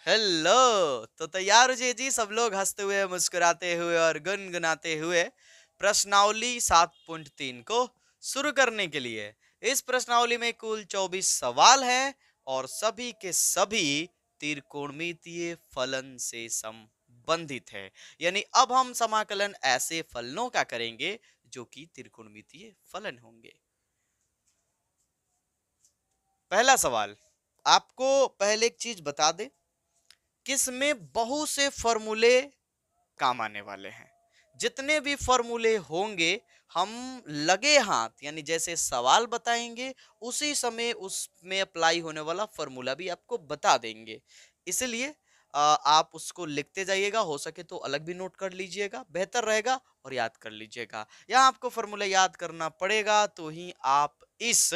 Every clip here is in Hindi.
हेलो। तो तैयार हो जी सब लोग हंसते हुए मुस्कुराते हुए और गुनगुनाते हुए प्रश्नावली 7.3 को शुरू करने के लिए। इस प्रश्नावली में कुल 24 सवाल हैं और सभी के सभी त्रिकोणमितीय फलन से संबंधित है। यानी अब हम समाकलन ऐसे फलनों का करेंगे जो कि त्रिकोणमितीय फलन होंगे। पहला सवाल, आपको पहले एक चीज बता दे, किसमें बहुत से फॉर्मूले काम आने वाले हैं। जितने भी फॉर्मूले होंगे हम लगे हाथ यानी जैसे सवाल बताएंगे उसी समय उसमें अप्लाई होने वाला फॉर्मूला भी आपको बता देंगे। इसलिए आप उसको लिखते जाइएगा, हो सके तो अलग भी नोट कर लीजिएगा, बेहतर रहेगा, और याद कर लीजिएगा। यहाँ आपको फॉर्मूला याद करना पड़ेगा तो ही आप इस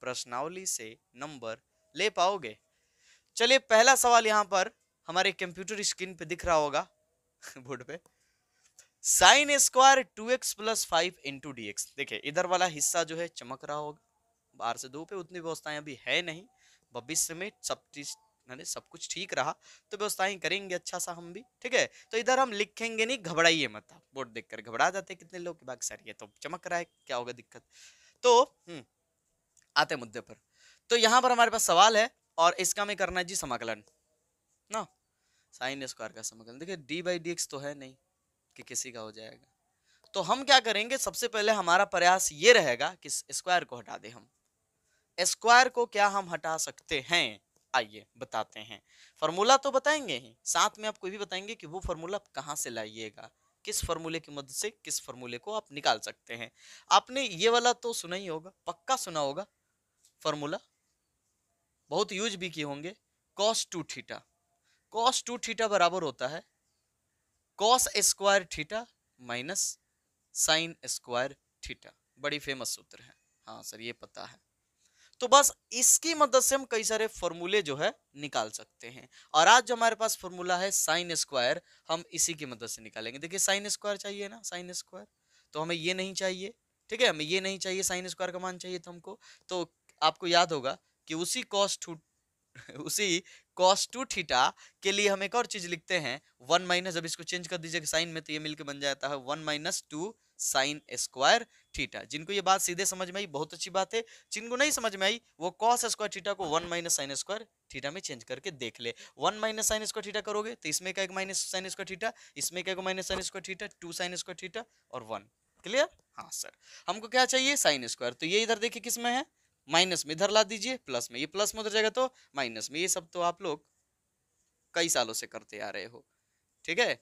प्रश्नावली से नंबर ले पाओगे। चलिए पहला सवाल यहाँ पर हमारे कंप्यूटर स्क्रीन पे दिख रहा होगा बोर्ड पे। Sine square 2x plus 5 into D x. देखिए इधर वाला हिस्सा जो है चमक रहा होगा, बाहर से धूप है, उतनी व्यवस्थाएं अभी है नहीं। भविष्य में सब चीज सब कुछ ठीक रहा तो व्यवस्थाएं करेंगे अच्छा सा हम भी, ठीक है। तो इधर हम लिखेंगे नहीं, घबराइए मत। आप बोर्ड देखकर घबरा जाते कितने लोग कि बाकी सर ये तो चमक रहा है, क्या होगा दिक्कत। तो आते मुद्दे पर। तो यहाँ पर हमारे पास सवाल है और इसका हमें करना है जी समाकलन ना। साइन स्क्वायर का समाकलन, देखिए डी बाई डी एक्स तो है नहीं कि किसी का हो जाएगा। तो हम क्या करेंगे, सबसे पहले हमारा प्रयास ये रहेगा कि स्क्वायर को हटा दें। हम स्क्वायर को क्या हम हटा सकते हैं, आइए बताते हैं। फॉर्मूला तो बताएंगे ही, साथ में आपको भी बताएंगे कि वो फॉर्मूला आप कहां से लाइएगा, किस फॉर्मूले की मदद से किस फॉर्मूले को आप निकाल सकते हैं। आपने ये वाला तो सुना ही होगा, पक्का सुना होगा फॉर्मूला, बहुत यूज भी किए होंगे। cos 2 थीटा, cos 2 थीटा बराबर होता है cos square theta minus sine square theta. बड़ी फेमस सूत्र है, हाँ सर ये पता है। तो बस इसकी मदद से हम कई सारे फॉर्मूले जो है निकाल सकते हैं। और आज जो हमारे पास फॉर्मूला है साइन स्क्वायर, हम इसी की मदद से निकालेंगे। देखिए साइन स्क्वायर चाहिए ना, साइन स्क्वायर, तो हमें ये नहीं चाहिए, ठीक है, हमें ये नहीं चाहिए, साइन स्क्वायर का मान चाहिए तो हमको। तो आपको याद होगा कि उसी कॉस उसी cos 2 थीटा के लिए हम एक और चीज लिखते हैं, वन माइनस, जब इसको चेंज कर दीजिएगा साइन में तो ये मिलकर बन जाता है 1 - 2 साइन स्क्वायर थीटा। जिनको ये बात सीधे समझ में आई बहुत अच्छी बात है, जिनको नहीं समझ में आई वो cos स्क्वायर थीटा को 1 - साइन स्क्वायर थीटा में चेंज करके देख ले। 1 - साइन स्क्वायर थीटा करोगे तो इसमें का एक माइनस साइन स्क्वायर थीटा, इसमें का एक minus sine square theta, 2 sine square theta और 1। क्लियर? हाँ सर। हमको क्या चाहिए, साइन स्क्वायर। तो ये इधर देखिए किस में है, माइनस में, इधर ला दीजिए प्लस में, ये प्लस में उधर जाएगा तो माइनस में। ये सब तो आप लोग कई सालों से करते आ रहे हो, ठीक है।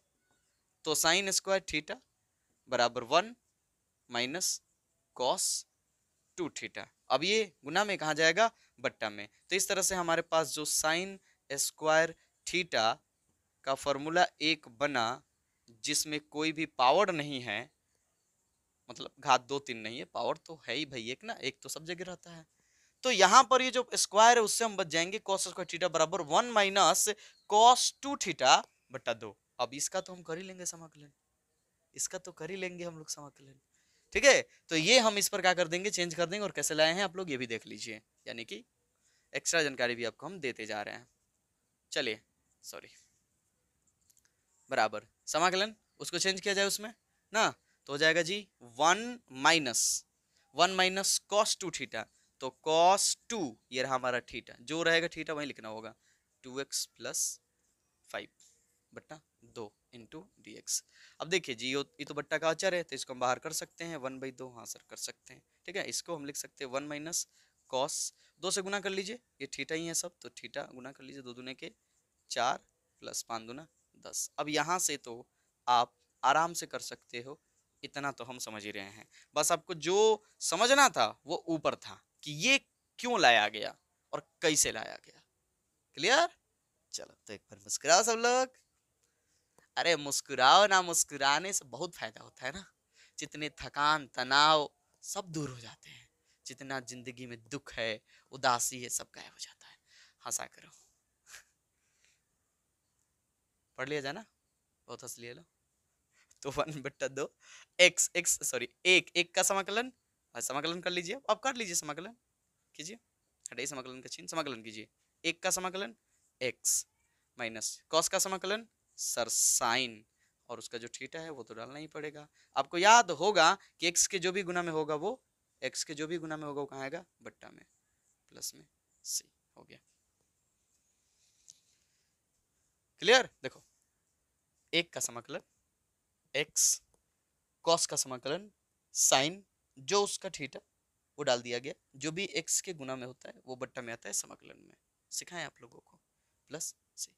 तो साइन स्क्वायर थीटा बराबर 1 - कॉस 2 थीटा। अब ये गुना में कहा जाएगा, बट्टा में। तो इस तरह से हमारे पास जो साइन स्क्वायर थीटा का फॉर्मूला एक बना जिसमें कोई भी पावर नहीं है, मतलब घात 2 3 नहीं है, पावर तो है ही भाई एक ना, एक तो सब जगह रहता है। तो यहाँ पर ये जो स्क्वायर है उससे हम बच जाएंगे, cos स्क्वायर थीटा बराबर 1 - cos 2 थीटा बटा 2। अब इसका तो हम कर ही लेंगे समाकलन, इसका तो कर ही लेंगे हम लोग समाकलन, ठीक है। तो ये हम इस पर क्या कर देंगे, चेंज कर देंगे। और कैसे लाए हैं आप लोग ये भी देख लीजिए, यानी कि एक्स्ट्रा जानकारी भी आपको हम देते जा रहे हैं। चलिए सॉरी, बराबर समाकलन उसको चेंज किया जाए उसमें ना, तो हो जाएगा जी 1 - cos 2 थीटा। तो cos 2 ये रहा हमारा थीटा, जो रहेगा थीटा वही लिखना होगा, 2x प्लस 5 बट्टा 2 इंटू डी एक्स। अब देखिए जी ये तो बट्टा का अचर है तो इसको हम बाहर कर सकते हैं, 1/2, हाँ सर कर सकते हैं, ठीक है। इसको हम लिख सकते हैं 1 - cos, 2 से गुना कर लीजिए, ये थीटा ही है सब, तो थीटा गुना कर लीजिए, 2 दूने के 4 प्लस 5 दूना 10। अब यहाँ से तो आप आराम से कर सकते हो, इतना तो हम समझ ही रहे हैं। बस आपको जो समझना था वो ऊपर था कि ये क्यों लाया गया और कैसे लाया गया। क्लियर? चलो तो एक बार मुस्कुराओ सब लोग। अरे मुस्कुराओ ना, मुस्कुराने से बहुत फायदा होता है ना। जितने थकान तनाव सब दूर हो जाते हैं, जितना जिंदगी में दुख है उदासी है सब गायब हो जाता है। हंसा करो, पढ़ लिया जाए ना, बहुत हंस लिया लो। तो 1/2 एक्स एक्स सॉरी एक एक का समाकलन, समाकलन कर लीजिए, अब कर लीजिए समाकलन, कीजिए, हटाइए समाकलन का चिन्ह, समाकलन कीजिए। एक का समाकलन x माइनस कॉस का समाकलन सर साइन, और उसका जो थीटा है वो तो डालना ही पड़ेगा। आपको याद होगा कि एक्स के जो भी गुना में होगा वो कहाँ आएगा, बट्टा में, प्लस में सी। हो गया क्लियर। देखो एक का समाकलन एक्स, कॉस का समाकलन साइन, जो उसका थीटा वो डाल दिया गया, जो भी एक्स के गुना में होता है वो बट्टा में आता है समाकलन में, सिखाएं आप लोगों को, प्लस सी।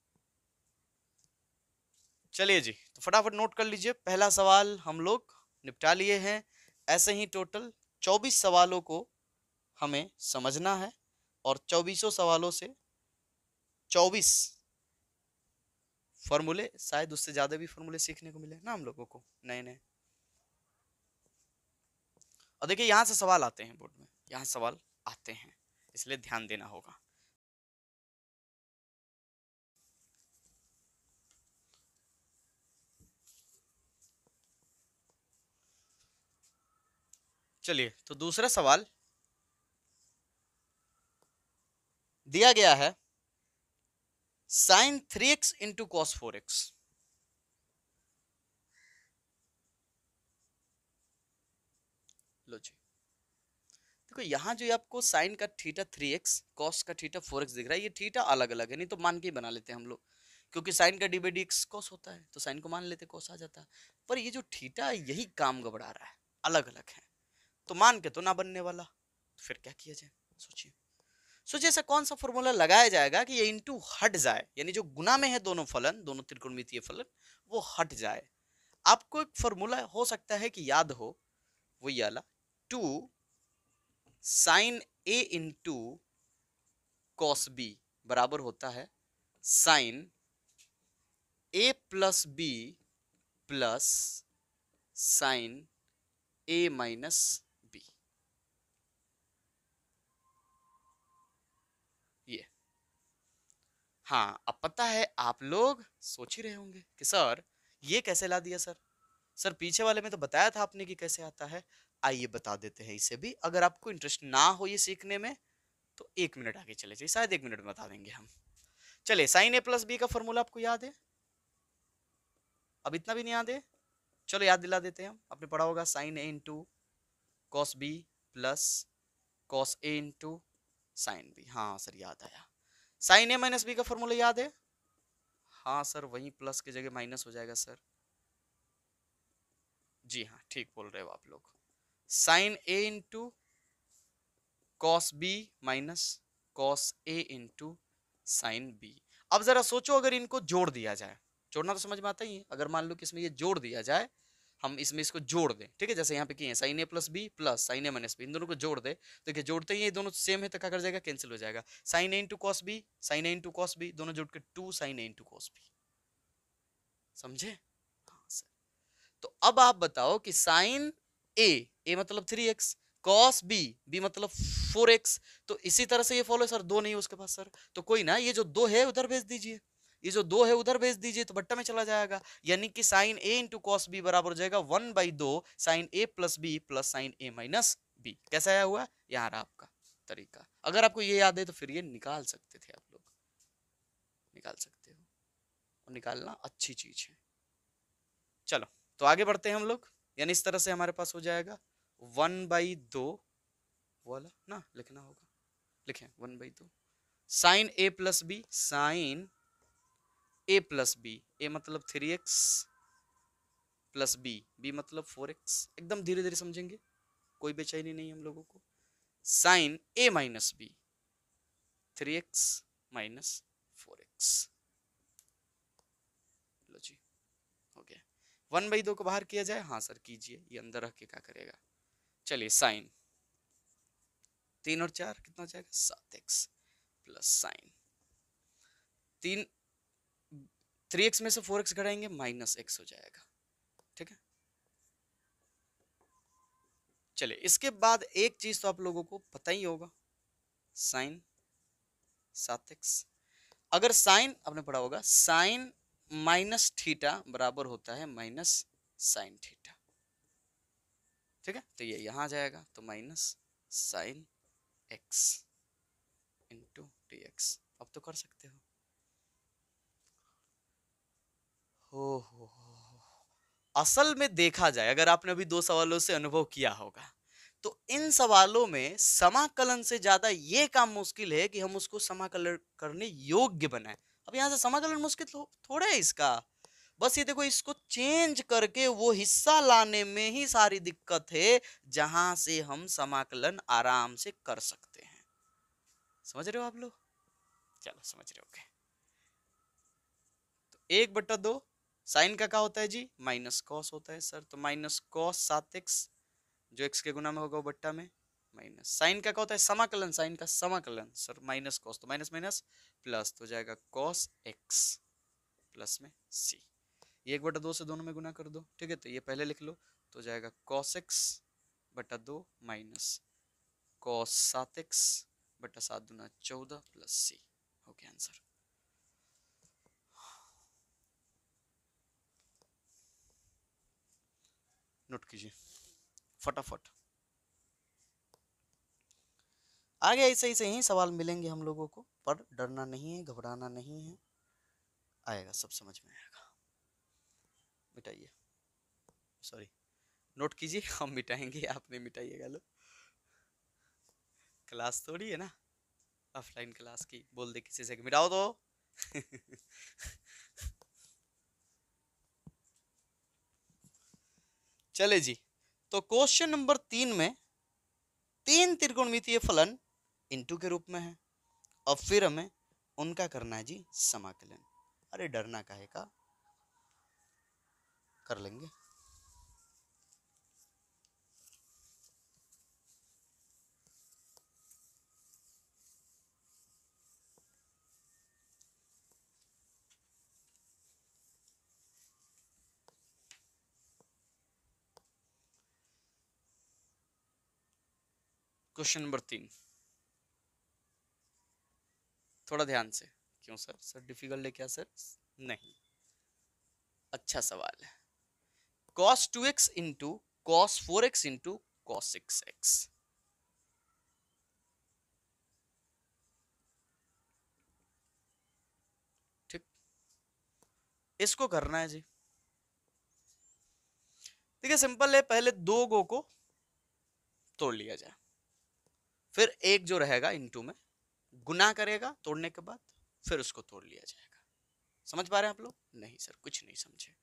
चलिए जी, तो फटाफट नोट कर लीजिए, पहला सवाल हम लोग निपटा लिए हैं। ऐसे ही टोटल 24 सवालों को हमें समझना है, और 24 सवालों से 24 फॉर्मूले, शायद उससे ज्यादा भी फॉर्मूले सीखने को मिले ना हम लोगों को नए नए। और देखिए यहां से सवाल आते हैं बोर्ड में, यहां सवाल आते हैं, इसलिए ध्यान देना होगा। चलिए तो दूसरा सवाल दिया गया है, sine 3x into cos 4x। लो जी, देखो यहाँ जो आपको साइन का थीटा 3x, कॉस का थीटा 4x दिख रहा है, ये थीटा अलग अलग है, नहीं तो मान के ही बना लेते हैं हम लोग, क्योंकि साइन का D by d x cos होता है, तो साइन को मान लेते कॉस आ जाता। पर ये जो थीटा है यही काम गबड़ा रहा है, अलग अलग है, तो मान के तो ना बनने वाला, तो फिर क्या किया जाए, सोचिए। सोचिए ऐसा कौन सा फॉर्मूला लगाया जाएगा कि ये इंटू हट जाए, यानी जो गुना में है दोनों फलन, दोनों त्रिकोणमितीय फलन, वो हट जाए। आपको एक फॉर्मूला हो सकता है कि याद हो, वो ये वाला, 2 साइन ए इंटू कॉस बी बराबर होता है sine A plus B plus sine A minus B. ये हाँ, अब पता है आप लोग सोच ही रहे होंगे कि सर ये कैसे ला दिया सर, सर पीछे वाले में तो बताया था आपने कि कैसे आता है। आइए बता देते हैं इसे भी, अगर आपको इंटरेस्ट ना हो ये सीखने में तो 1 मिनट आगे चले जाइए, शायद 1 मिनट में बता देंगे हम। चलिए साइन ए प्लस बी का फॉर्मूला आपको याद है, अब इतना भी नहीं याद है, चलो याद दिला देते हैं हम। आपने पढ़ा होगा sine A into cos B plus cos A into sine B. हाँ सर याद आया। साइन ए माइनस बी का फॉर्मूला याद है, हाँ सर वही प्लस की जगह माइनस हो जाएगा सर। जी हाँ ठीक बोल रहे हो आप लोग, sine A into cos B minus cos A into sine B. अब जरा सोचो अगर इनको जोड़ दिया जाए, जोड़ना तो समझ में आता ही है, अगर मान लो कि इसमें ये जोड़ दिया जाए, हम इसमें इसको जोड़ दें, ठीक है, जैसे यहाँ पे किए sign A plus B plus sine A minus B, इन दोनों को जोड़ दे, देखिए जोड़ते ही ये दोनों सेम है तो क्या कर जाएगा, कैंसिल हो जाएगा। साइन ए इंटू कॉस बी, साइन ए इंटू कॉस बी, दोनों जोड़ के 2 साइन ए इंटू कॉस बी, समझे। हाँ सर, तो अब आप बताओ कि साइन ए, ए मतलब 3x, कॉस बी, बी मतलब 4x, तो इसी तरह से ये फॉलो, सर दो नहीं उसके पास सर, तो कोई ना, ये जो दो है उधर भेज दीजिए, ये जो दो है उधर भेज दीजिए, तो बट्टा में चला जाएगा, यानी कि साइन ए इंटू कॉस बी बराबर हो जाएगा 1/2 sine A plus B plus sine A minus B. कैसा आया हुआ, यहाँ रहा आपका तरीका। अगर आपको ये याद है तो फिर ये निकाल सकते थे आप लोग, निकाल सकते हो, और निकालना अच्छी चीज है। चलो तो आगे बढ़ते हैं हम लोग, यानी इस तरह से हमारे पास हो जाएगा 1/2 वाला ना लिखना होगा, लिखें 1/2 sine A plus B, sine A plus B, ए मतलब 3x प्लस बी, बी मतलब 4x, एकदम धीरे धीरे समझेंगे, कोई बेचैनी नहीं हम लोगों को। Sine A minus B, 3x minus 4x, लो जी हो गया। 1/2 को बाहर किया जाए, हाँ सर कीजिए, ये अंदर रख के क्या करेगा। चलिए साइन 3 और 4 कितना हो जाएगा 7x प्लस साइन 3, 3x में से 4x घटाएंगे माइनस x हो जाएगा, ठीक है। चलिए इसके बाद एक चीज तो आप लोगों को पता ही होगा, साइन 7x, अगर साइन आपने पढ़ा होगा साइन माइनस थीटा बराबर होता है माइनस साइन थीटा, ठीक है, तो ये यहां आ जाएगा, तो minus sine x into D x. अब तो कर सकते हो, असल में देखा जाए, अगर आपने अभी 2 सवालों से अनुभव किया होगा, तो इन सवालों में समाकलन से ज्यादा ये काम मुश्किल है कि हम उसको समाकलन करने योग्य बनाए। अब यहाँ से समाकलन मुश्किल थोड़ा है इसका, बस ये देखो इसको चेंज करके वो हिस्सा लाने में ही सारी दिक्कत है जहां से हम समाकलन आराम से कर सकते हैं। समझ रहे हो आप लोग? चलो समझ रहे हो। 1/2 साइन का क्या होता है जी? माइनस कॉस होता है सर। तो माइनस कॉस 7x, जो x के गुना में होगा वो बट्टा में माइनस साइन का क्या होता है? समाकलन। साइन का समाकलन सर माइनस कॉस, तो माइनस माइनस प्लस, तो जाएगा कॉस x प्लस में c। ये 1/2 से दोनों में गुना कर दो, ठीक है। तो ये पहले लिख लो, तो जाएगा कॉस x बटा 2 माइनस कॉस 7x बटा 7 दूना 14 प्लस c। हो गया आंसर। नोट कीजिए फटाफट। आगे ऐसे ही सवाल मिलेंगे हम लोगों को, पर डरना नहीं है, घबराना नहीं है, आएगा, सब समझ में आएगा। मिटाइए, सॉरी नोट कीजिए, हम मिटाएंगे, आप नहीं मिटाइएगा। लो, क्लास थोड़ी है ना, ऑफलाइन क्लास की, बोल दे किसी से कि मिटाओ तो। चले जी, तो क्वेश्चन नंबर 3 में 3 त्रिकोणमितीय फलन इनटू के रूप में है। अब फिर हमें उनका करना है जी समाकलन। अरे डरना काहे का, कर लेंगे। क्वेश्चन नंबर 3, थोड़ा ध्यान से। क्यों सर, सर डिफिकल्ट है क्या सर? नहीं, अच्छा सवाल है। cos 2x into cos 4x into cos 6x। ठीक, इसको करना है जी। देखिए सिंपल है, पहले 2 गो को तोड़ लिया जाए, फिर एक जो रहेगा इनटू में गुना करेगा तोड़ने के बाद, फिर उसको तोड़ लिया जाएगा। समझ पा रहे हैं आप लोग? नहीं सर कुछ नहीं समझे।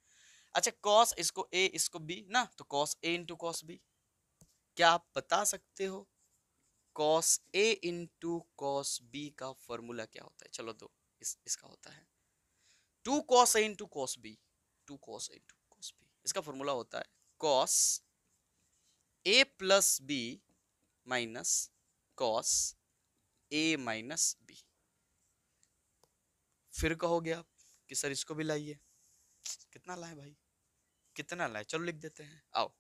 अच्छा cos इसको a इसको b ना, तो cos a into cos b। क्या आप बता सकते हो cos a into cos b का फॉर्मूला क्या होता है? चलो दो, इसका होता है 2 cos a into cos b, 2 cos a into cos b। इसका फॉर्मूला होता है cos a plus b minus cos a minus b। फिर कहोगे आप कि सर इसको भी लाइए। कितना लाए भाई, कितना लाए? चलो लिख देते हैं, आओ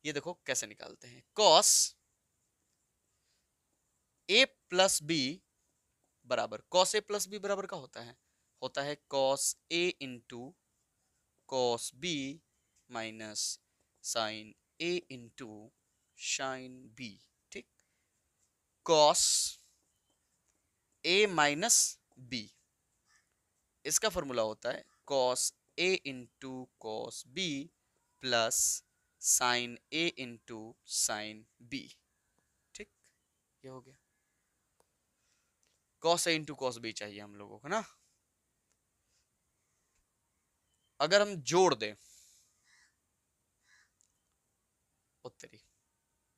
ये देखो कैसे निकालते हैं। cos a प्लस b बराबर, cos a प्लस b बराबर का होता है cos a into cos b minus sine a into sine b। ठीक, cos a माइनस b, इसका फॉर्मूला होता है cos a into cos b plus sine a into sine b। ठीक, ये हो गया। cos a into cos b चाहिए हम लोगों को ना। अगर हम जोड़ दें, उत्तरी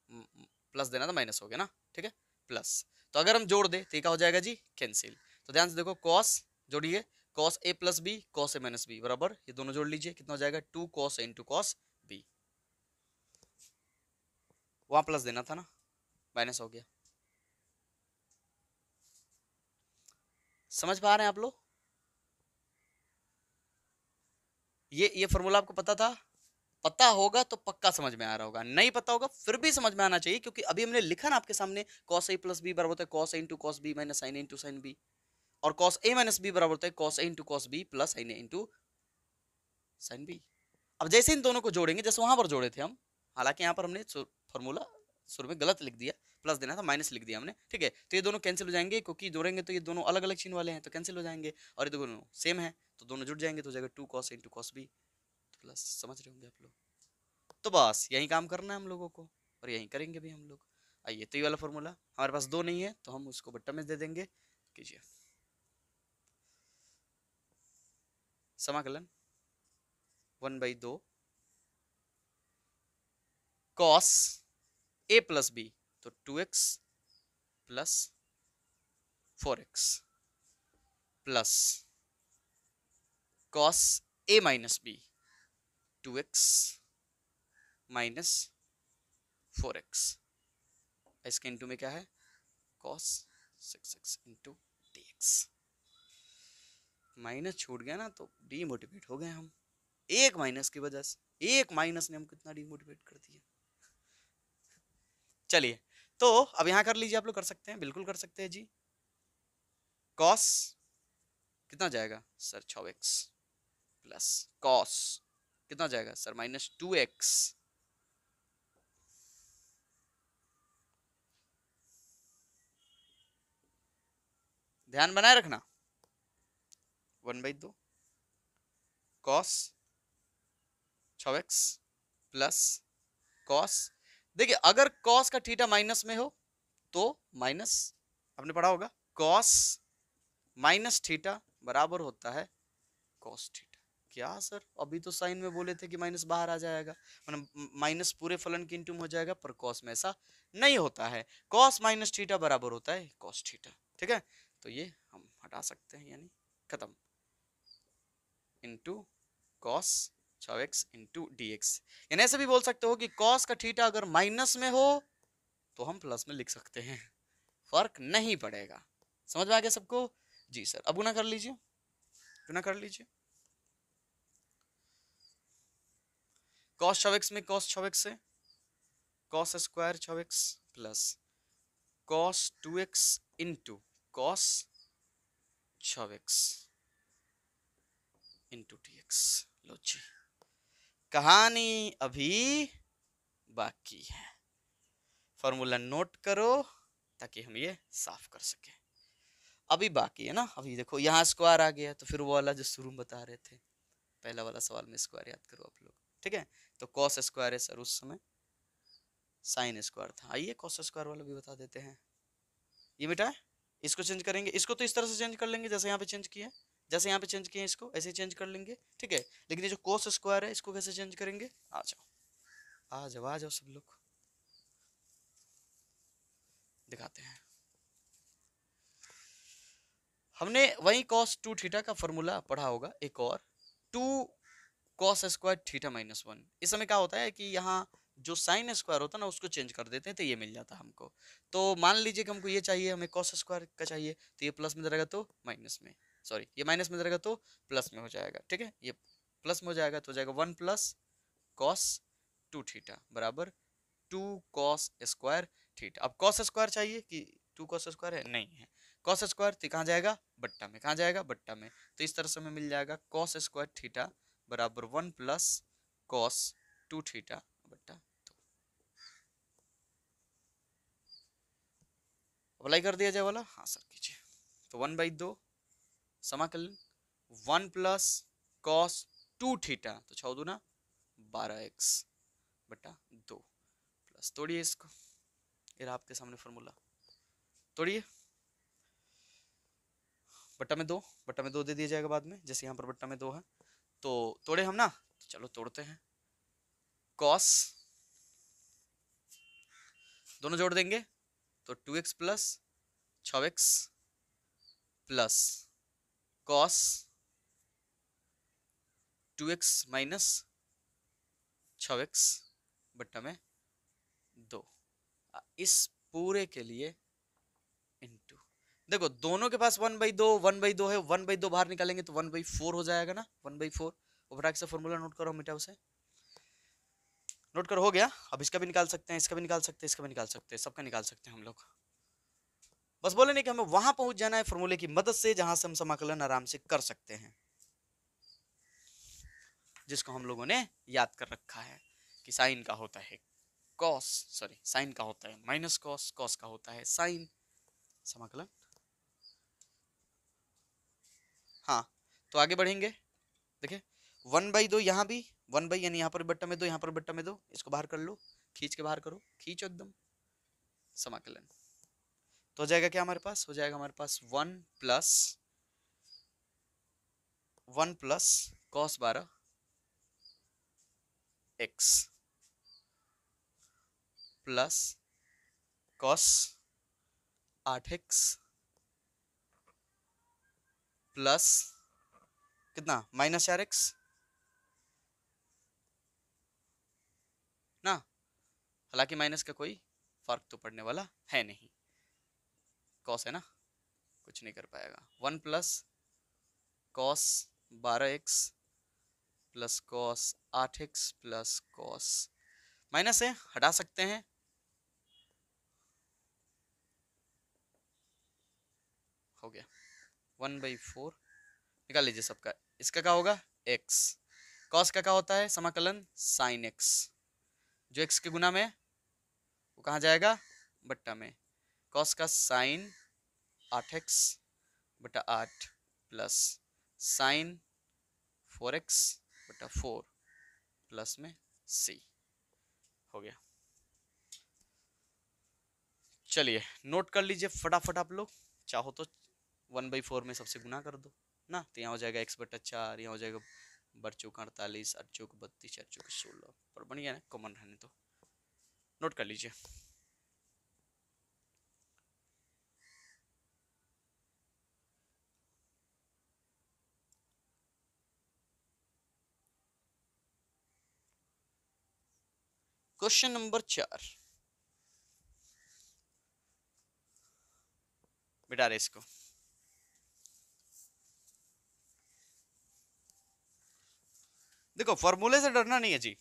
प्लस देना था, माइनस हो गया ना, ठीक है, प्लस। तो अगर हम जोड़ दे तो क्या हो जाएगा जी? कैंसिल। तो ध्यान से देखो, cos जोड़िए, cos a plus b cos a minus b बराबर, ये दोनों जोड़ लीजिए, कितना हो जाएगा? 2 cos a into cos b। वहां प्लस देना था ना, माइनस हो गया। समझ पा रहे हैं आप लोग? ये फॉर्मूला आपको पता था? पता होगा तो पक्का समझ में आ रहा होगा, नहीं पता होगा फिर भी समझ में आना चाहिए, क्योंकि अभी हमने लिखा ना आपके सामने cos a प्लस बी बराबर होता है cos a into cos b minus sin a into sin b, और cos a माइनस b बराबर होता है cos a into cos b plus sin a into sin b। अब जैसे इन दोनों को जोड़ेंगे, जैसे वहां पर जोड़े थे हम, हालांकि यहाँ पर हमने फॉर्मूला शुरू में गलत लिख दिया, प्लस देना था, माइनस लिख दिया हमने, ठीक है। तो ये दोनों कैंसिल हो जाएंगे, क्योंकि जोड़ेंगे तो ये दोनों अलग अलग चिन्ह वाले हैं, तो कैंसिल हो जाएंगे, और ये दोनों सेम है तो दोनों जुड़ जाएंगे, तो हो जाएगा 2 cos into cos b। Plus, समझ रहे होंगे आप लोग। तो बस यही काम करना है हम लोगों को, और यही करेंगे भी हम लोग। आइए, तो ये वाला फॉर्मूला हमारे पास 2 नहीं है तो हम उसको बट्टा में दे देंगे। कीजिए समाकलन 1/2 कॉस ए प्लस बी, तो 2x plus 4x plus cos A minus B 2x minus 4x। इसके इंटू में क्या है, cos 6x into dx। Minus छूट गया ना तो डीमोटिवेट हो गए हम, एक माइनस की वजह से। एक माइनस ने हम कितना डीमोटिवेट कर दिया। चलिए, तो अब यहां कर लीजिए, आप लोग कर सकते हैं, बिल्कुल कर सकते हैं जी। कॉस कितना जाएगा सर, 6x प्लस कॉस कितना जाएगा सर, -2x। ध्यान बनाए रखना, 1/2 कॉस 6x प्लस कॉस। देखिए, अगर कॉस का थीटा माइनस में हो तो माइनस, आपने पढ़ा होगा कॉस माइनस थीटा बराबर होता है कॉस थीटा। क्या सर, अभी तो साइन में बोले थे कि माइनस बाहर आ जाएगा, मतलब माइनस पूरे फलन के इंटू में हो जाएगा, पर कॉस में ऐसा नहीं होता है। कॉस माइनस थीटा बराबर होता है कॉस थीटा। ठीक है, तो ये हम हटा सकते हैं, यानी खत्म, into cos 6x into dx। यानी ऐसे भी बोल सकते हो कि कॉस का थीटा अगर माइनस में हो तो हम प्लस में लिख सकते हैं, फर्क नहीं पड़ेगा। समझ में आ गया सबको जी सर। अब गुना कर लीजिए, गुना कर लीजिए। कॉस 6x में कॉस 6x से cos square 6x plus cos 2x into cos 6x into dx। लो जी, कहानी अभी बाकी है। फॉर्मूला नोट करो ताकि हम ये साफ कर सके। अभी बाकी है ना, अभी देखो यहाँ स्क्वायर आ गया, तो फिर वो वाला जो शुरू में बता रहे थे, पहला वाला सवाल में स्क्वायर याद करो आप लोग। ठीक है, तो कॉस स्क्वायर है सर, उस समय साइन स्क्वायर था। आइए कॉस स्क्वायर वाला भी बता देते हैं। ये बेटा इसको चेंज करेंगे, इसको तो इस तरह से चेंज कर लेंगे जैसे यहाँ पे चेंज किया, जैसे यहाँ पे चेंज किए इसको ऐसे चेंज कर लेंगे। ठीक है, लेकिन ये जो कोस स्क्वायर है इसको कैसे चेंज करेंगे, आ जाओ आ जाओ आ जाओ सब लोग, दिखाते हैं। हमने वही cos 2 थीटा का फॉर्मूला पढ़ा होगा एक और, 2 cos स्क्वायर थीटा माइनस 1। इस समय क्या होता है कि यहाँ जो साइन स्क्वायर होता है ना उसको चेंज कर देते हैं तो ये मिल जाता है हमको। तो मान लीजिए कि हमको ये चाहिए, हमें cos स्क्वायर का चाहिए, तो ये प्लस में रहेगा तो माइनस में, सॉरी ये माइनस में रहेगा तो प्लस में हो जाएगा। ठीक है, ये प्लस में हो जाएगा तो हो जाएगा 1 प्लस कॉस 2 थीटा बराबर 2 कॉस स्क्वायर थीटा। अब कॉस स्क्वायर चाहिए कि 2 कॉस स्क्वायर है, नहीं है। कॉस स्क्वायर तो कहाँ जाएगा, बट्टा में, कहाँ जाएगा बट्टा में, तो इस तरह से हमें मिल जाएगा कॉस स्क्वायर थीटा बराबर 1 प्लस कॉस 2 थीटा बट्टा 2। अप्लाई कर दिया जाए वाला, हाँ सर कीजिए। तो 1/2 समाकलन 1 प्लस कॉस 2 थीटा, तो 6 दूना 12x बट्टा 2 प्लस, तोड़िए इसको, ये रहा आपके सामने फॉर्मूला, तोड़िए। बट्टा में 2, बट्टा में 2 दे दिया जाएगा बाद में, जैसे यहाँ पर बट्टा में 2 है तो तोड़े हम ना, तो चलो तोड़ते हैं। कॉस दोनों जोड़ देंगे तो 2x plus 6x plus cos 2x minus 6x बट्टा में 2। इस पूरे के लिए इंटू, देखो दोनों के पास 1/2 1/2 है, 1/2 बाहर निकालेंगे तो 1/4 हो जाएगा ना, 1/4। और फटाक से फॉर्मूला नोट करो, मिटाओ उसे, नोट करो, हो गया। अब इसका भी निकाल सकते हैं, इसका भी निकाल सकते हैं, इसका भी निकाल सकते हैं, सबका निकाल सकते हैं हम लोग। बस बोले नहीं कि हमें वहां पहुंच जाना है फॉर्मूले की मदद से जहां से हम समाकलन आराम से कर सकते हैं, जिसको हम लोगों ने याद कर रखा है कि साइन का होता है कॉस, सॉरी साइन का होता है माइनस कॉस, कॉस का होता है साइन, समाकलन। हाँ, तो आगे बढ़ेंगे। देखिए 1/2 यहाँ भी, 1/, यानी यहाँ पर बट्टा में 2, यहाँ पर बट्टा में 2, इसको बाहर कर लो, खींच के बाहर करो, खींचो एकदम, समाकलन। तो हो जाएगा क्या हमारे पास, हो जाएगा हमारे पास 1 plus cos 12 x plus cos 8x plus कितना -4x ना, हालांकि माइनस का कोई फर्क तो पड़ने वाला है नहीं, कॉस है ना, कुछ नहीं कर पाएगा। 1 plus cos 12x plus cos 8x plus cos, minus है हटा सकते हैं, हो गया 1/4, निकाल लीजिए सबका, इसका क्या होगा x, cos का क्या होता है समाकलन sin x, जो x के गुना में वो कहाँ जाएगा बट्टा में, cos का sin 8x बटा 8 प्लस sin 4x बटा 4 प्लस में c, हो गया। चलिए नोट कर लीजिए फटाफट आप लोग, चाहो तो 1/4 में सबसे गुना कर दो ना, तो यहाँ हो जाएगा x बटा 4, यहाँ हो जाएगा बर चौक 48, 8 चौक 32, 4 चौक 16, पर बढ़िया है कॉमन रहने तो, नोट कर लीजिए। क्वेश्चन नंबर 4, मिटा रहे इसको, देखो फॉर्मूले से डरना नहीं है जी,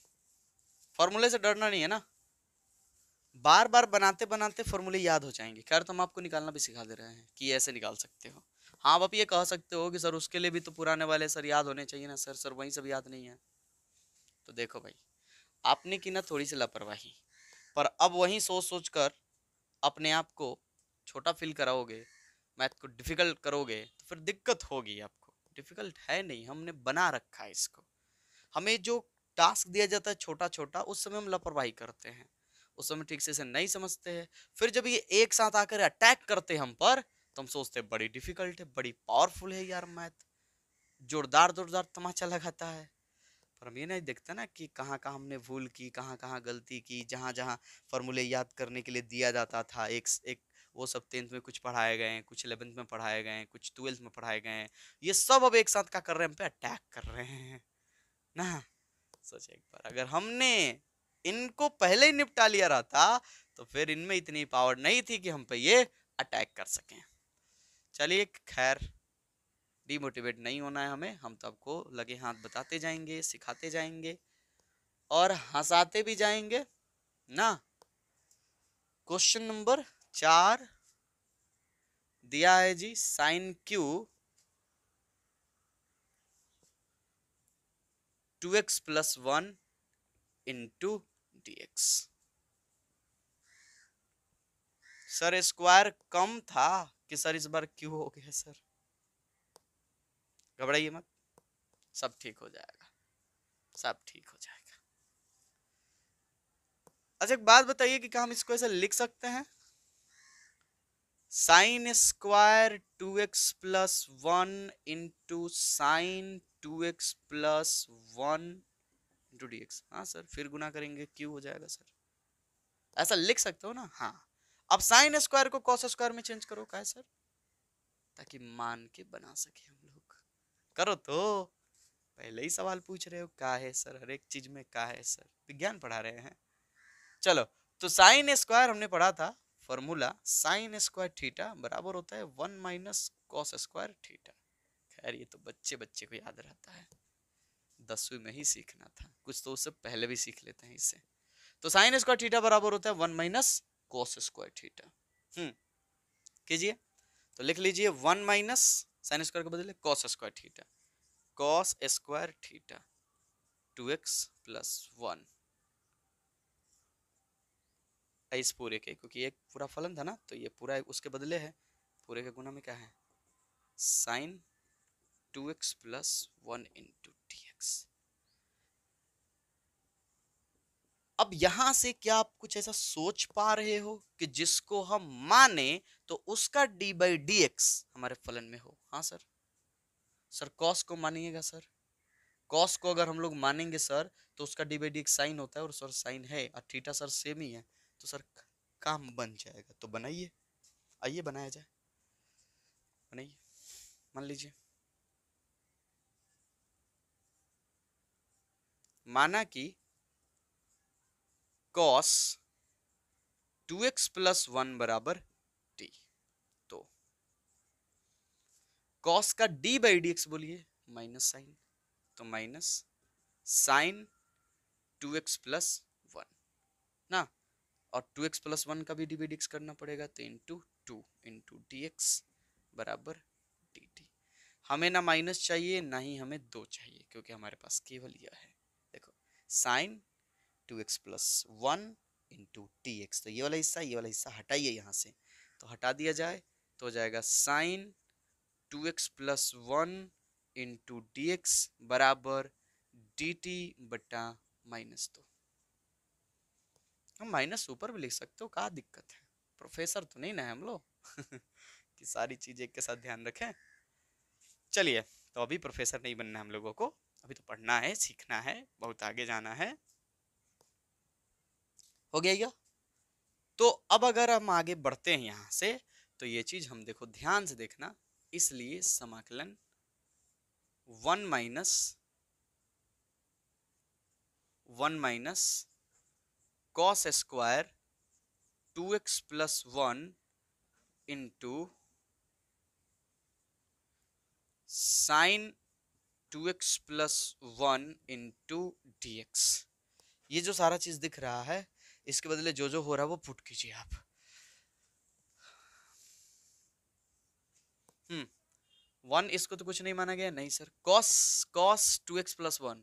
फॉर्मूले से डरना नहीं है ना, बार बार बनाते बनाते फॉर्मूले याद हो जाएंगे। खैर तो हम आपको निकालना भी सिखा दे रहे हैं कि ऐसे निकाल सकते हो। हाँ आप ये कह सकते हो कि सर उसके लिए भी तो पुराने वाले सर याद होने चाहिए ना, सर वही सब याद नहीं है। तो देखो भाई, आपने की ना थोड़ी सी लापरवाही, पर अब वही सोच सोच कर अपने आप को छोटा फील कराओगे, मैथ को डिफिकल्ट करोगे, तो फिर दिक्कत होगी आपको। डिफिकल्ट है नहीं, हमने बना रखा है इसको। हमें जो टास्क दिया जाता है छोटा छोटा, उस समय हम लापरवाही करते हैं, उस समय ठीक से इसे नहीं समझते हैं। फिर जब ये एक साथ आकर अटैक करते हैं हम पर, तो हम सोचते हैं बड़ी डिफिकल्ट है, बड़ी पावरफुल है यार मैथ, जोरदार जोरदार तमाचा लगाता है। पर हम ये नहीं देखते ना कि कहाँ कहाँ हमने भूल की, कहाँ कहाँ गलती की, जहाँ जहाँ फॉर्मूले याद करने के लिए दिया जाता था एक एक, वो सब 10th में कुछ पढ़ाए गए हैं, कुछ 11th में पढ़ाए गए हैं, कुछ 12th में पढ़ाए गए हैं, ये सब अब एक साथ क्या कर रहे हैं, हम पे अटैक कर रहे हैं ना। सोच एक बार, अगर हमने इनको पहले ही निपटा लिया रहता, तो फिर इनमें इतनी पावर नहीं थी कि हम पे ये अटैक कर सकें। चलिए खैर, डिमोटिवेट नहीं होना है हमें, हम तो आपको लगे हाथ बताते जाएंगे, सिखाते जाएंगे और हंसाते भी जाएंगे ना। क्वेश्चन नंबर 4 दिया है जी, sine Q 2x plus 1 into dx। Sir square कम था कि सर इस बार क्यू हो गया, सर घबराइए मत, सब ठीक हो जाएगा, सब ठीक हो जाएगा। अच्छा एक बात बताइए कि क्या हम इसको ऐसे लिख सकते हैं, sine square 2x plus 1 into sine 2x plus 1 into D x. हाँ सर, फिर गुना करेंगे क्यू हो जाएगा सर, ऐसा लिख सकते हो ना। हाँ अब साइन स्क्वायर को कॉस स्क्वायर में चेंज करो, क्या है सर, ताकि मान के बना सके हम लोग। करो तो, पहले ही सवाल पूछ रहे हो क्या है सर, हर एक चीज में क्या है सर, विज्ञान पढ़ा रहे हैं। चलो, तो साइन स्क्वायर हमने पढ़ा था, फॉर्मूला साइन स्क्वायर थीटा बराबर होता है 1 माइनस कॉस स्क्वायर थीटा। खैर ये तो बच्चे बच्चे को याद रहता है, 10वीं में ही सीखना था, कुछ तो उससे पहले भी सीख लेते हैं इससे। तो साइन स्क्वायर थीटा बराबर होता है 1 माइनस कॉस स्क्वायर थीटा। कीजिए, तो लिख लीजिए 1 माइनस साइन स्क्वायर के बदले cos square theta, cos square theta 2x plus 1 इस पूरे के, क्योंकि एक पूरा फलन था ना, तो ये पूरा उसके बदले है, पूरे के गुना में क्या है, sine 2x plus 1 into D x. अब यहां से क्या आप कुछ ऐसा सोच पा रहे हो कि जिसको हम माने तो उसका डी बाई डी एक्स हमारे फलन में हो? हाँ सर। सर कॉस को मानिएगा सर, कॉस को अगर हम लोग मानेंगे सर तो उसका d by d x sine होता है, और सर साइन है और थीटा सर सेम ही है, तो सर काम बन जाएगा। तो बनाइए, आइए बनाया जाए, बनाइए। मान लीजिए, माना कि कॉस 2x प्लस 1 बराबर टी, तो कॉस का डी बाई डी एक्स बोलिए माइनस साइन, तो माइनस साइन 2x प्लस 1 ना, और 2x प्लस 1 का भी डी बाई डी एक्स करना पड़ेगा, तो इंटू 2 इंटू डी एक्स बराबर डी टी। हमें ना माइनस चाहिए ना ही हमें 2 चाहिए, क्योंकि हमारे पास केवल यह है। देखो sine 2x plus 1 into t x, तो ये वाला हिस्सा हटाइए यहाँ से, तो हटा दिया जाए तो हो जाएगा sine 2x plus 1 into D x बराबर डी टी बटा माइनस 2। हम माइनस ऊपर भी लिख सकते हो, क्या दिक्कत है, प्रोफेसर तो नहीं ना है हम लोग कि सारी चीजें एक के साथ ध्यान रखें। चलिए, तो अभी प्रोफेसर नहीं बनना है हम लोगों को, अभी तो पढ़ना है, सीखना है, बहुत आगे जाना है। हो गया क्या? तो अब अगर हम आगे बढ़ते हैं यहां से, तो ये चीज हम देखो ध्यान से देखना, इसलिए समाकलन 1 minus cos square 2x plus 1 into sine 2x plus 1 into D x. ये जो सारा चीज दिख रहा है, इसके बदले जो जो हो रहा है वो पुट कीजिए आप। 1 इसको तो कुछ नहीं माना गया, नहीं sir, cos cos 2x plus 1,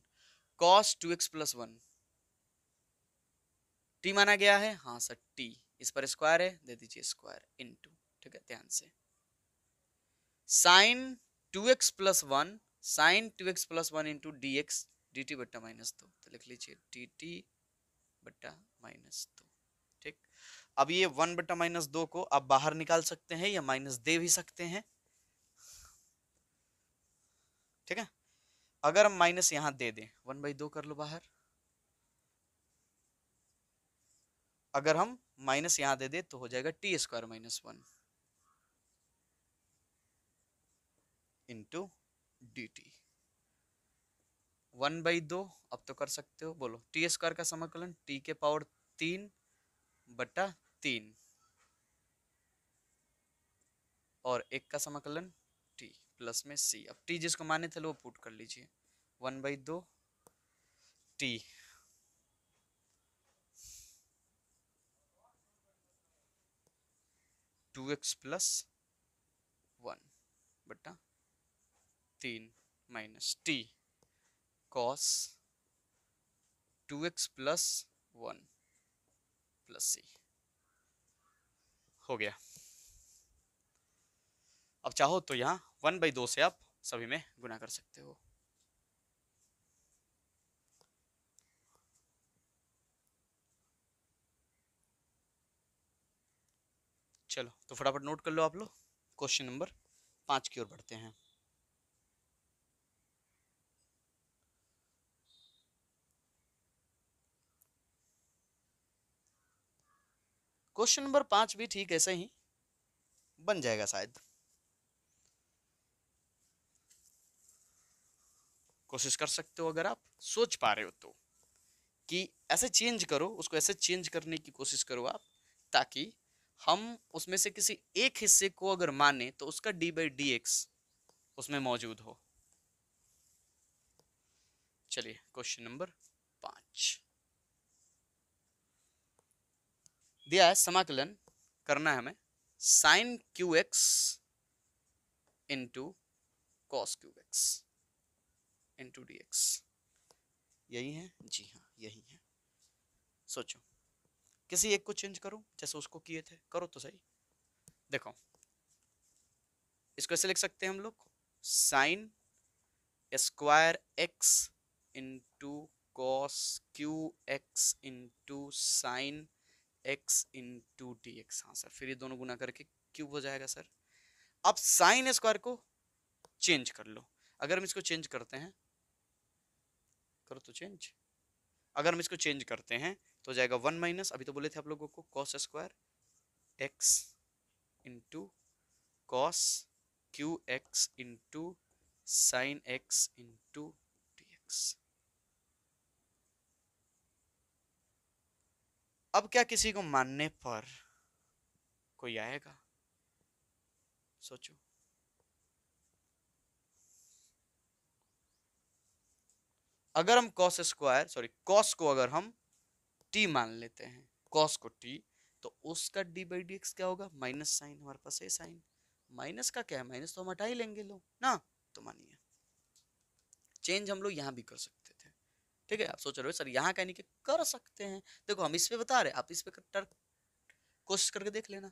cos 2x plus 1 t माना गया है, हाँ सर t, इस पर स्क्वायर है, दे दीजिए स्क्वायर इंटू, ठीक है ध्यान से, sine 2x plus 1 sine 2x plus 1 into D x D t बट्टा माइनस 2, तो लिख लीजिए डी टी बट्टा माइनस 2। ठीक, अब ये 1 बट्टा माइनस 2 को आप बाहर निकाल सकते हैं या माइनस दे भी सकते हैं, ठीक है। अगर हम माइनस यहां दे दें, 1/2 कर लो बाहर, अगर हम माइनस यहां दे दे तो हो जाएगा T square minus 1 into D T. 1/2 अब तो कर सकते हो, बोलो टी स्क्वायर का समाकलन टी के पावर 3 बटा 3 और 1 का समाकलन टी प्लस में सी। अब टी जिसको माने थे वो पुट कर लीजिए, 1/2 टी 2x प्लस 1 बटा 3 minus T cos 2x plus 1 plus C. हो गया। अब चाहो तो यहाँ 1/2 से आप सभी में गुना कर सकते हो। चलो तो फटाफट नोट कर लो आप लोग, क्वेश्चन नंबर 5 की ओर बढ़ते हैं। क्वेश्चन नंबर 5 भी ठीक ऐसे ही बन जाएगा शायद, कोशिश कर सकते हो अगर आप सोच पा रहे हो तो, कि ऐसे चेंज करो उसको, ऐसे चेंज करने की कोशिश करो आप, ताकि हम उसमें से किसी एक हिस्से को अगर माने तो उसका डी बाई डी एक्स उसमें मौजूद हो। चलिए क्वेश्चन नंबर 5 दिया है, समाकलन करना है हमें sine q x into cos q x into D x. यही है जी, हाँ यही है। सोचो किसी एक को चेंज करो जैसे उसको किए थे, करो तो सही। देखो इसको ऐसे लिख सकते हैं हम लोग, sine square x into cos q x into sign X into D x. हाँ सर, फिर ये दोनों गुना करके क्यूब हो जाएगा सर। अब साइन स्क्वायर को चेंज कर लो। अगर हम इसको चेंज करते हैं, करो तो चेंज, अगर हम इसको चेंज करते हैं तो हो जाएगा 1 माइनस, अभी तो बोले थे आप लोगों को, cos square x into cos q x into sign X into D x. अब क्या किसी को मानने पर कोई आएगा? सोचो। अगर हम कॉस स्क्वायर सॉरी कॉस को अगर हम टी मान लेते हैं, कॉस को टी, तो उसका डी बाई डी एक्स क्या होगा? माइनस साइन, हमारे पास है साइन, माइनस का क्या है, माइनस तो हम हटा ही लेंगे लो ना। तो मानिए चेंज हम लोग यहाँ भी कर सकते थे। ठीक है, आप सोच रहे हो सर यहाँ कहने के कर सकते हैं, देखो हम इस पे बता रहे, आप इस पे कोशिश करके देख लेना।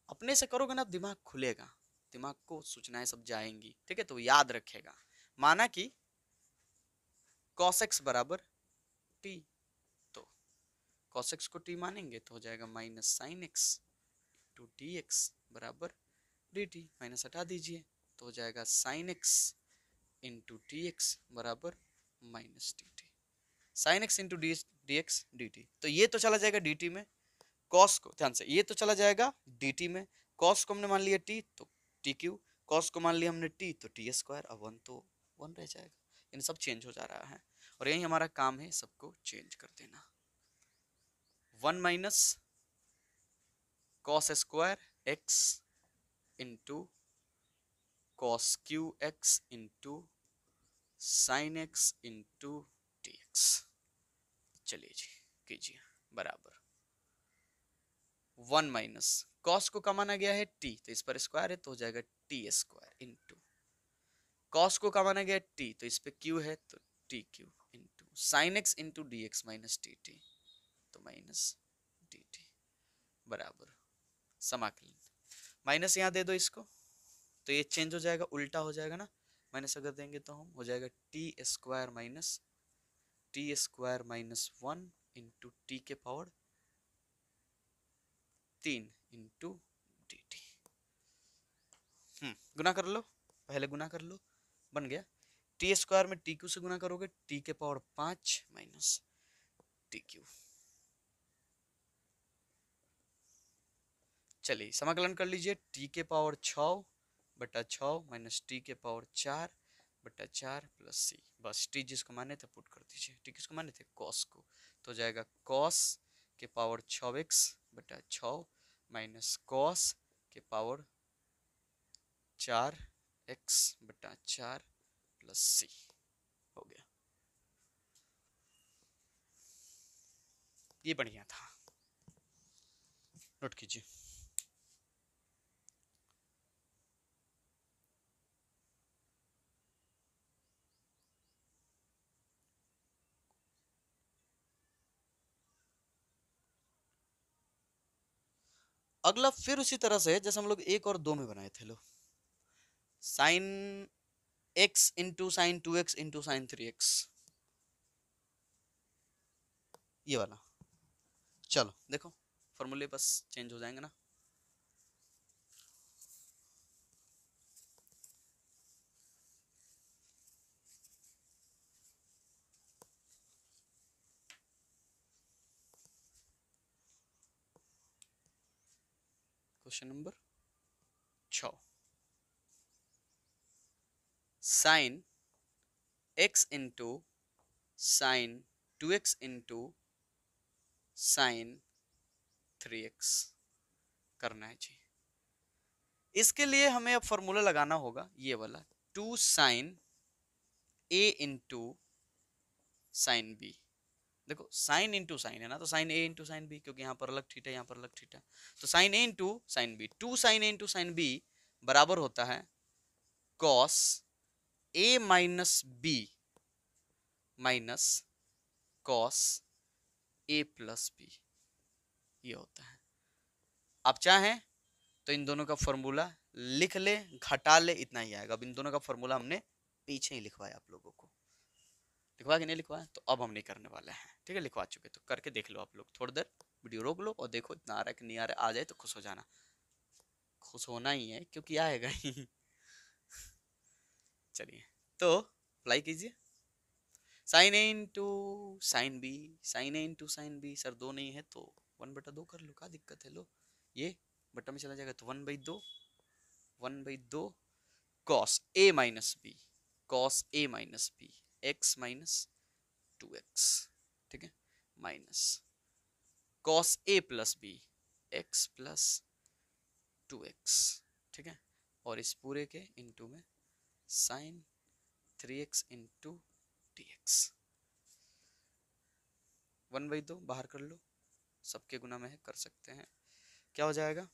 अपने से करोगे ना, दिमाग खुलेगा, दिमाग को सूचनाएं सब जाएंगी। ठीक है, तो याद रखेगा। माना कि cos x बराबर t, तो cos x को t मानेंगे तो हो जाएगा minus sine X to D x बराबर डी टी। माइनस हटा दीजिए तो हो जाएगा sine X into D x बराबर minus D T. Sine X into D x D T, तो ये तो चला जाएगा डी टी में, कॉस को ध्यान से, ये तो चला जाएगा डी टी में, कॉस को हमने मान लिया टी तो टी क्यू, कॉस को मान लिया हमने टी तो टी स्क्वायर। अब वन तो वन रह जाएगा, इन सब चेंज हो जा रहा है और यही हमारा काम है, सबको चेंज कर देना। 1 minus cos square x into cos q x into sign X into D x. चलिए जी कीजिए, बराबर 1 माइनस कॉस को कमाना गया है टी, तो इस पर स्क्वायर है तो हो जाएगा टी स्क्वायर इंटू कॉस को कमाना गया टी, तो इस पे क्यू है तो T Q into sine X into D x minus T T, तो माइनस डी टी बराबर समाकलन। माइनस यहाँ दे दो इसको तो ये चेंज हो जाएगा, उल्टा हो जाएगा ना। माइनस अगर देंगे तो हम हो जाएगा T square minus 1 into T के पावर 3 इंटू डी टी। गुना कर लो, पहले गुना कर लो, बन गया टी स्क्वायर में टी क्यू से गुना करोगे टी के पावर 5 माइनस टी क्यू। चलिए समाकलन कर लीजिए, टी के पावर 6 बटा 6 माइनस टी के पावर 4 बटा 4 प्लस सी। बस टी जिसको माने थे पुट कर दीजिए, टी किसको माने थे? कॉस को, तो जाएगा कॉस के पावर 6x बटा 6 माइनस कॉस के पावर 4x बटा 4 प्लस सी। हो गया, ये बढ़िया था, नोट कीजिए। अगला फिर उसी तरह से जैसे हम लोग एक और दो में बनाए थे, लो sine X into sine 2x into sine 3x, ये वाला। चलो देखो फॉर्मूले बस चेंज हो जाएंगे ना। Question number 6, sine x into sine 2x into sine 3x करना है जी। इसके लिए हमें अब फॉर्मूला लगाना होगा ये वाला, 2 sine a into sine b। देखो साइन इंटू साइन है ना, तो साइन ए इंटू साइन बी, क्योंकि यहाँ पर अलग थीटा यहाँ पर अलग थीटा, तो साइन ए इंटू साइन बी, 2 साइन ए इंटू साइन बी बराबर होता है cos A minus B minus cos A plus B, ये होता है। आप चाहें तो इन दोनों का फॉर्मूला लिख ले, घटा ले, इतना ही आएगा। अब इन दोनों का फॉर्मूला हमने पीछे ही लिखवाया आप लोगों को। लिखवा के नहीं लिखवा, तो अब हम नहीं करने वाले हैं, ठीक है। लिखवा चुके तो करके देख लो आप लोग, थोड़ी देर वीडियो रोक लो और देखो इतना आ रहा है कि नहीं आ रहा है। आ जाए तो खुश हो जाना, खुश होना ही है क्योंकि आएगा ही। चलिए तो अप्लाई कीजिए। साइन ए इंटू साइन बी, साइन ए इंटू साइन बी, सर दो नहीं है तो 1/2 कर लो, क्या दिक्कत है। लो ये बट्टा में चला जाएगा तो 1/2, 1/2 cos A minus B, cos A minus B, X minus 2x, ठीक है, minus cos A plus B, X plus 2x, ठीक है। और इस पूरे के इंटू में साइन 3x इंटू dx, 1/2 बाहर कर लो, सबके गुना में है, कर सकते हैं। क्या हो जाएगा,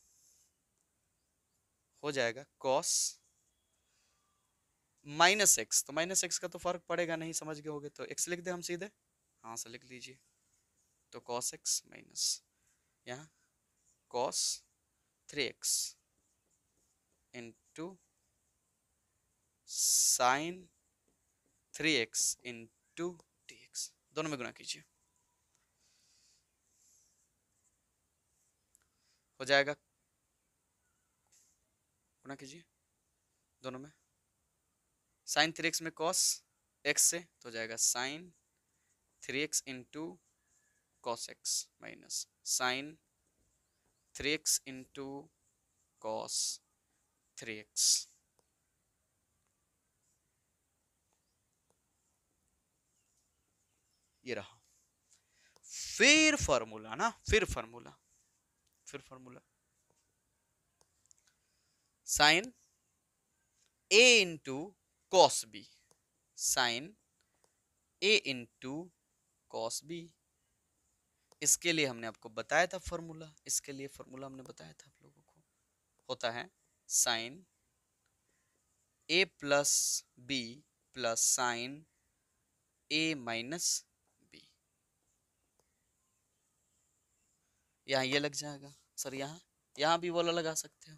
हो जाएगा कॉस माइनस एक्स, तो माइनस एक्स का तो फर्क पड़ेगा नहीं, समझ गए होगे, तो एक्स लिख दे हम सीधे, हाँ से लिख लीजिए। तो कॉस एक्स माइनस यहाँ cos 3x into sine 3x into dx, दोनों में गुना कीजिए, हो जाएगा, गुना कीजिए दोनों में, साइन 3x में कॉस x से तो हो जाएगा sine 3x into cos x minus sine 3x into cos 3x, ये रहा। फिर फॉर्मूला ना, फिर फॉर्मूला, फिर फॉर्मूला साइन ए इंटू कॉस बी, साइन ए इंटू कॉस बी, इसके लिए हमने आपको बताया था फॉर्मूला, इसके लिए फॉर्मूला हमने बताया था आप लोगों को, होता है sine A plus B plus sine A minus B, यहाँ ये लग जाएगा सर, यहाँ यहाँ भी वाला लगा सकते हो,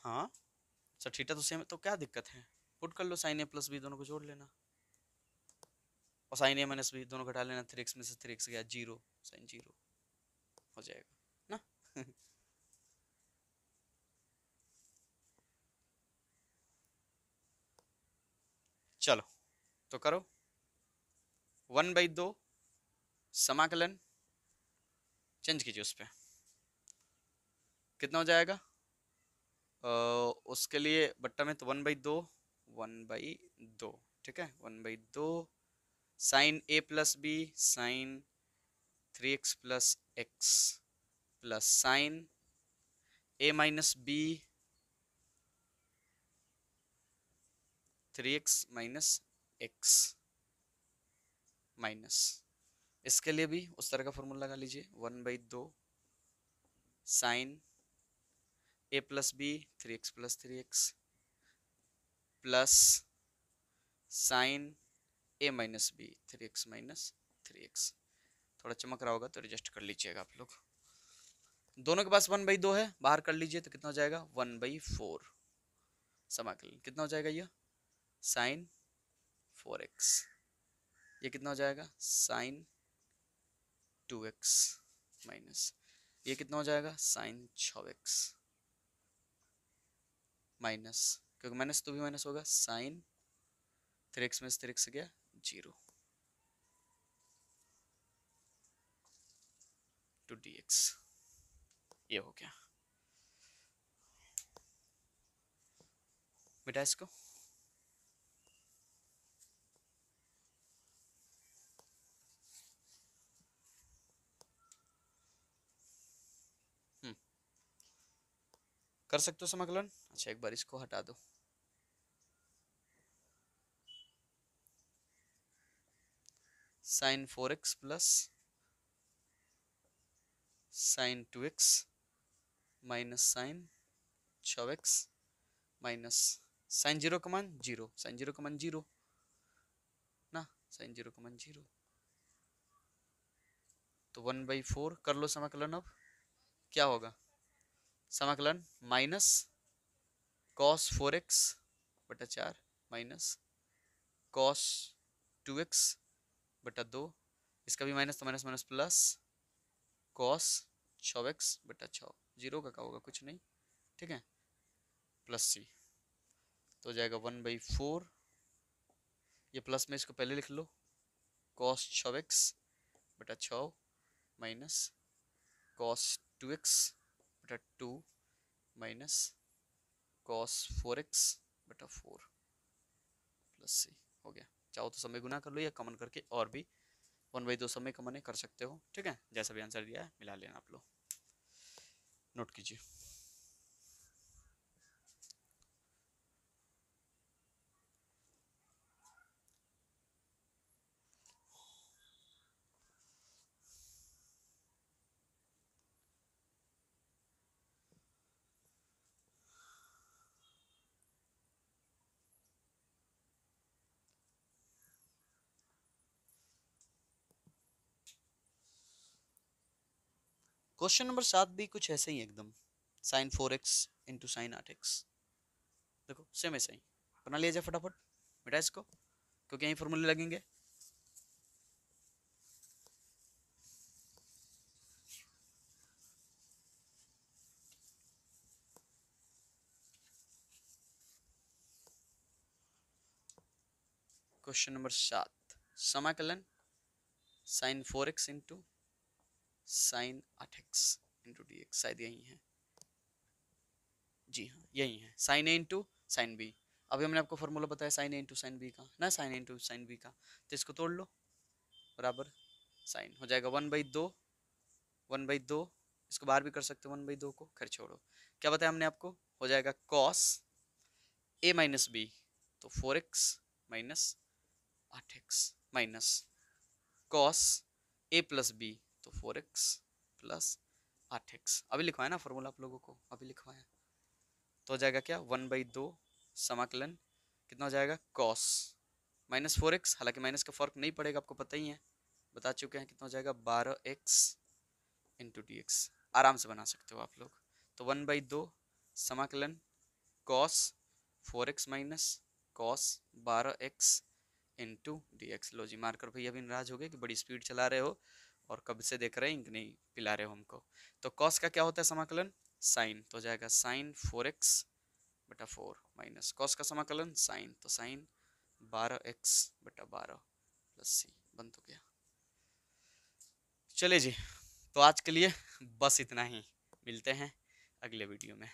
हाँ सर थीटा तो सेम है तो क्या दिक्कत है, पुट कर लो साइन ए प्लस बी, दोनों को जोड़ लेना, और साइन ए माइनस बी दोनों घटा लेना, 3x में से 3x गया 0, साइन 0 हो जाएगा ना। चलो तो करो, 1/2 समाकलन चेंज कीजिए उस पर, कितना हो जाएगा, उसके लिए बट्टा में तो 1/2, 1/2, ठीक है, 1/2 sine A plus B sine 3x plus X plus sine A minus B 3x minus X minus, इसके लिए भी उस तरह का फॉर्मूला लगा लीजिए, 1/2 sine A plus B 3x plus 3x plus sine A minus B 3x minus 3x, थोड़ा चमक रहा होगा तो एडजस्ट कर लीजिएगा आप लोग। दोनों के पास 1/2 है, बाहर कर लीजिए तो कितना हो जाएगा 1/4, समाकलन कितना हो जाएगा, ये साइन 4x, ये कितना हो जाएगा साइन 2x माइनस, ये कितना हो जाएगा साइन 6x माइनस, क्योंकि माइनस तो भी माइनस होगा, साइन 3x में से 3x गया 0 टू dx, ये हो गया, बेटा इसको कर सकते हो समाकलन। अच्छा एक बार इसको हटा दो, sine 4x plus sine 2x minus sine 6x minus sine 0 का मान 0, साइन 0 का मान 0 ना, साइन 0 का मान 0, तो 1/4 कर लो समाकलन। अब क्या होगा, समाकलन माइनस कॉस 4x बटा 4 माइनस कॉस 2x बटा 2, इसका भी माइनस तो minus minus plus cos 6x बटा 6, जीरो का क्या होगा, कुछ नहीं, ठीक है, प्लस सी, तो हो जाएगा 1/4, ये प्लस में इसको पहले लिख लो, कॉस 6x बटा 6 माइनस कॉस 2x बटा 2 माइनस कॉस 4x बटा 4 प्लस सी, हो गया। चाहो तो समय गुना कर लो या कॉमन करके और भी 1/2 समय कॉमन कर सकते हो, ठीक है, जैसा भी आंसर दिया है मिला लेना आप लोग, नोट कीजिए। क्वेश्चन नंबर 7 भी कुछ ऐसे ही एकदम, sign 4x into sine 8x, देखो सेम ऐसे ही बना लिया जाए फटाफट, बेटा इसको, क्योंकि यही फॉर्मूले लगेंगे। क्वेश्चन नंबर 7, समाकलन sine 4x into sine 8x into D x, शायद यही है, जी हाँ यही है, साइन ए इंटू साइन बी। अभी हमने आपको फॉर्मूला बताया साइन ए इंटू साइन बी का ना, साइन ए इंटू साइन बी का, तो इसको तोड़ लो, बराबर साइन हो जाएगा 1/2, 1/2, इसको बाहर भी कर सकते हो 1/2 को, खैर छोड़ो, क्या बताया हमने आपको, हो जाएगा कॉस ए माइनस बी, तो 4x minus 8x minus cos A plus B, तो 4x प्लस 8x, अभी लिखवाया ना फॉर्मूला आप लोगों को, अभी लिखवाया, तो हो जाएगा क्या 1/2 समाकलन कितना हो जाएगा, कॉस माइनस 4x, हालांकि माइनस का फर्क नहीं पड़ेगा आपको पता ही है, बता चुके हैं, कितना हो जाएगा 12x इंटू डी एक्स, आराम से बना सकते हो आप लोग, तो 1/2 समाकलन cos 4x minus cos 12x into D X. लो जी, मार्कर भैया भी नाराज हो गए कि बड़ी स्पीड चला रहे हो और कब से देख रहे हैं, नहीं पिला रहे हो हमको। तो कॉस का क्या होता है समाकलन, साइन, तो हो जाएगा साइन 4x बटा 4 माइनस कॉस का समाकलन साइन, तो साइन 12x बटा 12 प्लस सी, बन तो गया। चले जी, तो आज के लिए बस इतना ही, मिलते हैं अगले वीडियो में।